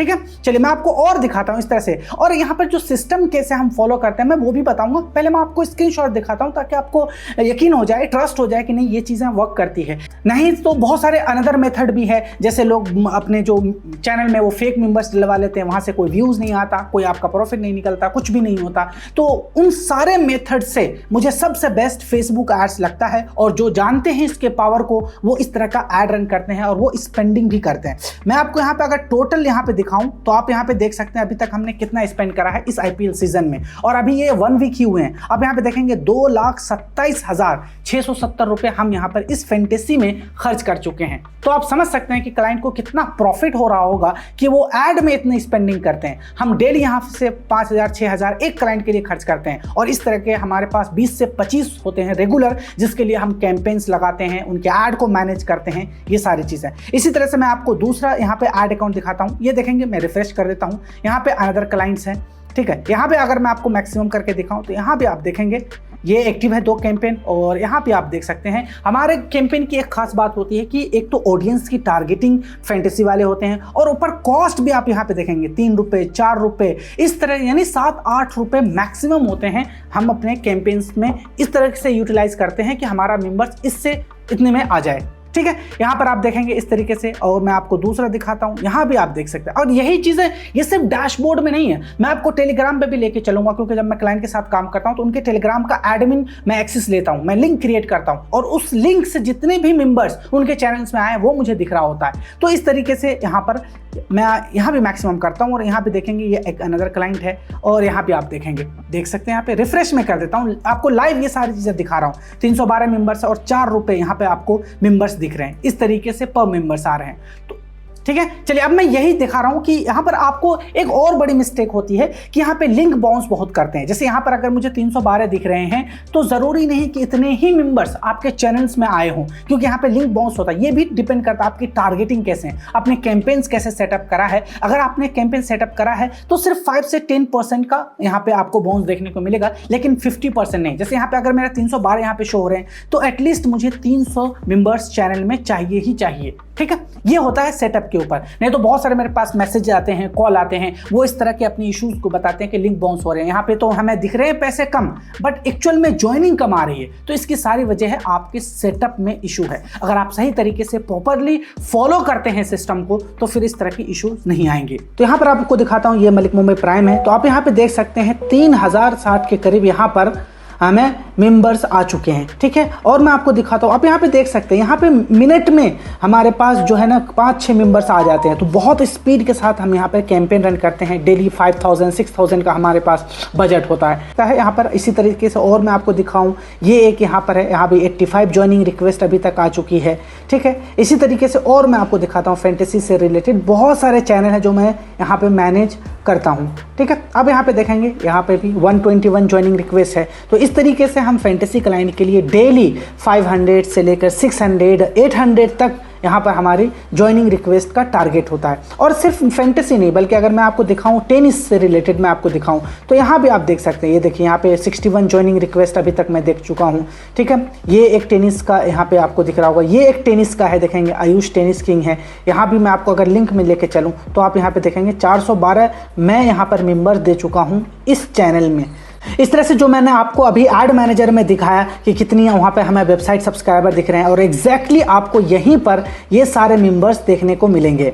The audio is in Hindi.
ठीक है, चलिए मैं आपको और दिखाता हूं इस तरह से। और यहाँ पर जो सिस्टम कैसे हम फॉलो करते हैं मैं वो भी बताऊंगा। पहले मैं आपको स्क्रीनशॉट दिखाता हूं ताकि आपको यकीन हो जाए, ट्रस्ट हो जाए कि नहीं ये चीजें वर्क करती है। नहीं तो बहुत सारे अनदर मेथड भी है, जैसे लोग अपने जो चैनल में वो फेक मेंबर्स डलवा लेते हैं, वहां से कोई व्यूज नहीं आता, कोई आपका प्रॉफिट नहीं निकलता, कुछ भी नहीं होता। तो उन सारे मेथड से मुझे सबसे बेस्ट फेसबुक एड्स लगता है, और जो जानते हैं इसके पावर को वो इस तरह का एड रन करते हैं और वो स्पेंडिंग भी करते हैं। मैं आपको यहाँ पे अगर टोटल यहाँ पे दिखाऊं तो आप यहाँ पे देख सकते हैं अभी तक हमने कितना स्पेंड करा है इस आईपीएल सीजन में, और अभी ये 1 वीक ही हुए हैं। अब यहाँ पे देखेंगे 2,27,670 रुपए हम यहाँ पर इस फैंटेसी में खर्च कर चुके हैं। तो आप समझ सकते हैं कि क्लाइंट को कितना प्रॉफिट हो रहा होगा कि वो एड में इतनी स्पेंडिंग करते हैं। हम डेली यहाँ से 5,000 6,000 एक क्लाइंट के लिए खर्च करते हैं, और इस तरह के हमारे पास 20 से 25 होते हैं रेगुलर, जिसके लिए हम कैंपेन्स लगाते हैं, उनके ऐड को मैनेज करते हैं, ये सारी चीजें। इसी तरह से मैं आपको दूसरा यहाँ पे ऐड अकाउंट दिखाता हूँ। ये देखेंगे, मैं रिफ्रेश कर देता हूँ, यहाँ पे अनदर क्लाइंट्स हैं, ठीक है। यहाँ पे अगर मैं आपको मैक्सिमम करके दिखाऊं तो यहाँ पे आप देखेंगे ये एक्टिव है 2 कैंपेन, और यहाँ पे आप देख सकते हैं हमारे कैंपेन की एक खास बात होती है कि एक तो ऑडियंस की टारगेटिंग फैंटेसी वाले होते हैं, और ऊपर कॉस्ट भी आप यहाँ पे देखेंगे 3 रुपये 4 रुपये इस तरह, यानी 7-8 रुपये मैक्सिमम होते हैं। हम अपने कैंपेन्स में इस तरह से यूटिलाइज करते हैं कि हमारा मेंबर्स इससे इतने में आ जाए, ठीक है। यहाँ पर आप देखेंगे इस तरीके से, और मैं आपको दूसरा दिखाता हूँ, यहाँ भी आप देख सकते हैं। और यही चीजें ये सिर्फ डैशबोर्ड में नहीं है, मैं आपको टेलीग्राम पे भी लेके चलूंगा, क्योंकि जब मैं क्लाइंट के साथ काम करता हूँ तो उनके टेलीग्राम का एडमिन मैं एक्सेस लेता हूँ, मैं लिंक क्रिएट करता हूँ, और उस लिंक से जितने भी मेंबर्स उनके चैनल्स में आए वो मुझे दिख रहा होता है। तो इस तरीके से यहाँ पर मैं यहाँ भी मैक्सिमम करता हूँ। और यहाँ पे देखेंगे ये एक अनदर क्लाइंट है, और यहाँ पे आप देखेंगे, देख सकते हैं यहाँ पे रिफ्रेश में कर देता हूँ, आपको लाइव ये सारी चीजें दिखा रहा हूँ। 312 मेंबर्स और 4 रुपये यहाँ पे आपको मेंबर्स दिख रहे हैं, इस तरीके से पर मेंबर्स आ रहे हैं। तो ठीक है, चलिए अब मैं यही दिखा रहा हूं कि यहां पर आपको एक और बड़ी मिस्टेक होती है कि यहां पे लिंक बाउंस बहुत करते हैं। जैसे यहां पर अगर मुझे 312 दिख रहे हैं तो जरूरी नहीं कि इतने ही मेंबर्स आपके चैनल्स में आए हों, क्योंकि यहां पे लिंक बाउंस होता है। ये भी डिपेंड करता है आपकी टारगेटिंग कैसे है, आपने कैंपेन्स कैसे सेटअप करा है। अगर आपने कैंपेन सेटअप करा है तो सिर्फ 5 से 10% का यहाँ पे आपको बाउंस देखने को मिलेगा, लेकिन 50% नहीं। जैसे यहाँ पे अगर मेरा 312 यहाँ पे शो हो रहे हैं तो एटलीस्ट मुझे 300 मेंबर्स चैनल में चाहिए ही चाहिए, ठीक है। ये होता है सेटअप के ऊपर। नहीं तो बहुत सारे मेरे पास मैसेज आते हैं, कॉल आते हैं, वो इस तरह के अपनी इश्यूज को बताते हैं कि लिंक बाउंस हो रहे हैं, यहाँ पे तो हमें दिख रहे हैं पैसे कम, बट एक्चुअल में ज्वाइनिंग कम आ रही है। तो इसकी सारी वजह है आपके सेटअप में इशू है। अगर आप सही तरीके से प्रॉपरली फॉलो करते हैं सिस्टम को तो फिर इस तरह की इशूज नहीं आएंगे। तो यहाँ पर आपको दिखाता हूँ, ये मलिक मुंबई प्राइम है, तो आप यहाँ पे देख सकते हैं 3060 के करीब यहाँ पर हमें मेंबर्स आ चुके हैं, ठीक है। और मैं आपको दिखाता हूँ, आप यहाँ पे देख सकते हैं, यहाँ पे मिनट में हमारे पास जो है ना 5-6 मेंबर्स आ जाते हैं। तो बहुत स्पीड के साथ हम यहाँ पे कैंपेन रन करते हैं। डेली 5,000-6,000 का हमारे पास बजट होता है यहाँ पर। इसी तरीके से और मैं आपको दिखाऊँ, ये एक यहाँ पर है, यहाँ भी 85 ज्वाइनिंग रिक्वेस्ट अभी तक आ चुकी है, ठीक है। इसी तरीके से और मैं आपको दिखाता हूँ, फैंटेसी से रिलेटेड बहुत सारे चैनल हैं जो मैं यहाँ पे मैनेज करता हूँ, ठीक है। अब यहाँ पे देखेंगे, यहाँ पे भी 121 ज्वाइनिंग रिक्वेस्ट है। तो इस तरीके से हम फैंटेसी क्लाइंट के लिए डेली 500 से लेकर 600, 800 तक यहाँ पर हमारी ज्वाइनिंग रिक्वेस्ट का टारगेट होता है। और सिर्फ फैंटेसी नहीं, बल्कि अगर मैं आपको दिखाऊं टेनिस से रिलेटेड मैं आपको दिखाऊं तो यहाँ भी आप देख सकते हैं, ये देखिए यहाँ पे 61 ज्वाइनिंग रिक्वेस्ट अभी तक मैं देख चुका हूँ, ठीक है। ये एक टेनिस का यहाँ पे आपको दिख रहा होगा, ये एक टेनिस का है, देखेंगे आयुष टेनिस किंग है। यहाँ भी मैं आपको अगर लिंक में लेके चलूँ तो आप यहाँ पे देखेंगे 412 मैं यहाँ पर मेंबर दे चुका हूँ इस चैनल में। इस तरह से जो मैंने आपको अभी एड मैनेजर में दिखाया कि कितनी वहाँ पे हमें वेबसाइट सब्सक्राइबर दिख रहे हैं, और एग्जैक्टली आपको यहीं पर ये सारे मेंबर्स देखने को मिलेंगे।